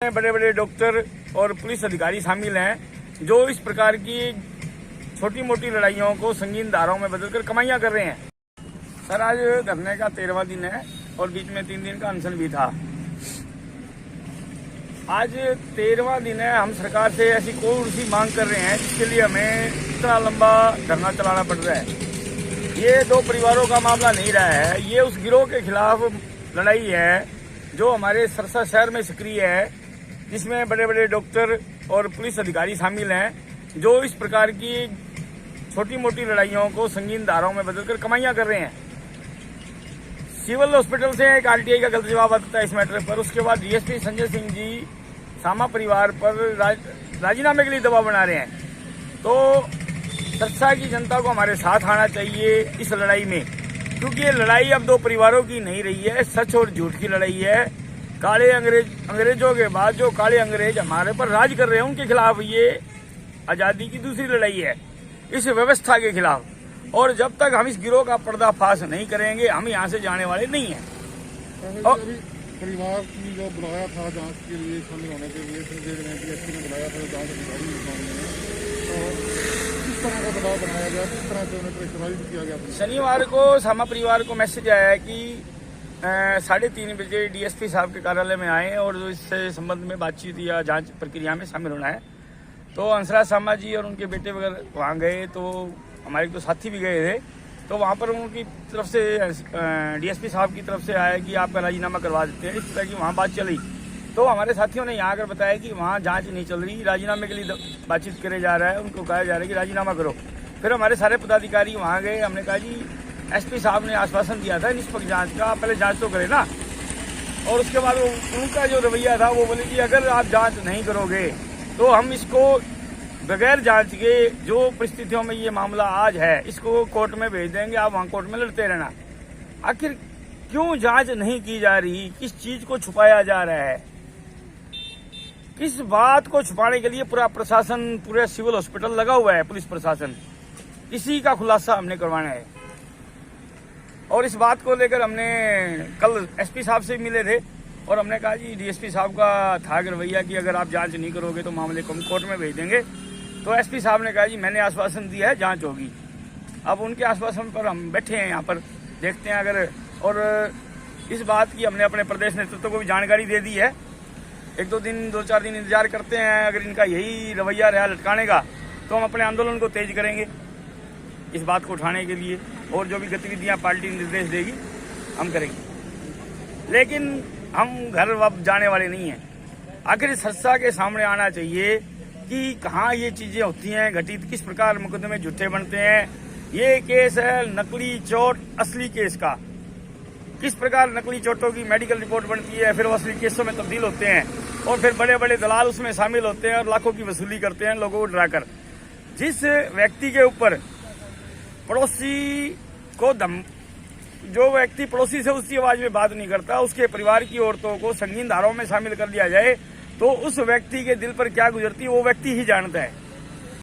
बड़े बड़े डॉक्टर और पुलिस अधिकारी शामिल हैं जो इस प्रकार की छोटी मोटी लड़ाइयों को संगीन धाराओं में बदलकर कमाइयां कर रहे हैं। सर, आज धरने का 13वां दिन है और बीच में 3 दिन का अनशन भी था। आज 13वां दिन है। हम सरकार से ऐसी कौन सी मांग कर रहे हैं जिसके लिए हमें इतना लंबा धरना चलाना पड़ रहा है। ये 2 परिवारों का मामला नहीं रहा है, ये उस गिरोह के खिलाफ लड़ाई है जो हमारे सरसा शहर में सक्रिय है, जिसमें बड़े बड़े डॉक्टर और पुलिस अधिकारी शामिल हैं जो इस प्रकार की छोटी मोटी लड़ाइयों को संगीन धाराओं में बदलकर कमाइयां कर रहे हैं। सिविल हॉस्पिटल से एक आरटीआई का गलत जवाब आता है इस मैटर पर। उसके बाद डीएसपी संजय सिंह जी सामा परिवार पर राजीनामे के लिए दबाव बना रहे हैं। तो सरसा की जनता को हमारे साथ आना चाहिए इस लड़ाई में, क्योंकि ये लड़ाई अब 2 परिवारों की नहीं रही है, सच और झूठ की लड़ाई है। काले अंग्रेजों के बाद जो काले अंग्रेज हमारे पर राज कर रहे हैं उनके खिलाफ ये आजादी की दूसरी लड़ाई है, इस व्यवस्था के खिलाफ। और जब तक हम इस गिरोह का पर्दाफाश नहीं करेंगे हम यहाँ से जाने वाले नहीं हैं। और परिवार की जो बुलाया था जांच के लिए, शामिल होने के लिए डीएसपी ने बुलाया था जांच अधिकारी इस मामले में, तो किस तरह का दबाव बनाया गया, किस तरह से उन्हें प्रेशराइज किया गया? शनिवार को सामा परिवार को मैसेज आया है कि 3:30 बजे डीएसपी साहब के कार्यालय में आए और इस संबंध में बातचीत या जांच प्रक्रिया में शामिल होना है। तो हंसराज सामा जी और उनके बेटे वगैरह वहाँ गए, तो हमारे तो साथी भी गए थे। तो वहाँ पर उनकी तरफ से डीएसपी साहब की तरफ से आया कि आपका राजीनामा करवा देते हैं, इस तरह की वहाँ बात चली। तो हमारे साथियों ने यहाँ आकर बताया कि वहाँ जाँच नहीं चल रही, राजीनामे के लिए बातचीत करे जा रहा है, उनको कहा जा रहा है कि राजीनामा करो। फिर हमारे सारे पदाधिकारी वहाँ गए। हमने कहा जी एसपी साहब ने आश्वासन दिया था निष्पक्ष जांच का, पहले जांच तो करें ना। और उसके बाद उनका जो रवैया था वो बोले कि अगर आप जांच नहीं करोगे तो हम इसको बगैर जांच के जो परिस्थितियों में ये मामला आज है इसको कोर्ट में भेज देंगे, आप वहाँ कोर्ट में लड़ते रहना। आखिर क्यों जांच नहीं की जा रही? किस चीज को छुपाया जा रहा है? किस बात को छुपाने के लिए पूरा प्रशासन, पूरे सिविल हॉस्पिटल लगा हुआ है, पुलिस प्रशासन, इसी का खुलासा हमने करवाना है। और इस बात को लेकर हमने कल एसपी साहब से मिले थे और हमने कहा जी डीएसपी साहब का था रवैया कि अगर आप जांच नहीं करोगे तो मामले को हम कोर्ट में भेज देंगे। तो एसपी साहब ने कहा जी मैंने आश्वासन दिया है, जांच होगी। अब उनके आश्वासन पर हम बैठे हैं यहाँ पर, देखते हैं अगर। और इस बात की हमने अपने प्रदेश नेतृत्व को भी जानकारी दे दी है। 1-2 दिन 2-4 दिन इंतजार करते हैं। अगर इनका यही रवैया रहा लटकाने का तो हम अपने आंदोलन को तेज करेंगे इस बात को उठाने के लिए, और जो भी गतिविधियां पार्टी निर्देश देगी हम करेंगे। लेकिन हम घर अब जाने वाले नहीं हैं। आखिर सरसा के सामने आना चाहिए कि कहाँ ये चीजें होती हैं घटित, किस प्रकार मुकदमे झूठे बनते हैं। ये केस है नकली चोट असली केस का, किस प्रकार नकली चोटों की मेडिकल रिपोर्ट बनती है, फिर वो असली केसों में तब्दील होते हैं और फिर बड़े बड़े दलाल उसमें शामिल होते हैं और लाखों की वसूली करते हैं लोगों को डराकर। जिस व्यक्ति के ऊपर पड़ोसी को जो व्यक्ति पड़ोसी से उसकी आवाज में बात नहीं करता, उसके परिवार की औरतों को संगीन धाराओं में शामिल कर लिया जाए तो उस व्यक्ति के दिल पर क्या गुजरती है वो व्यक्ति ही जानता है।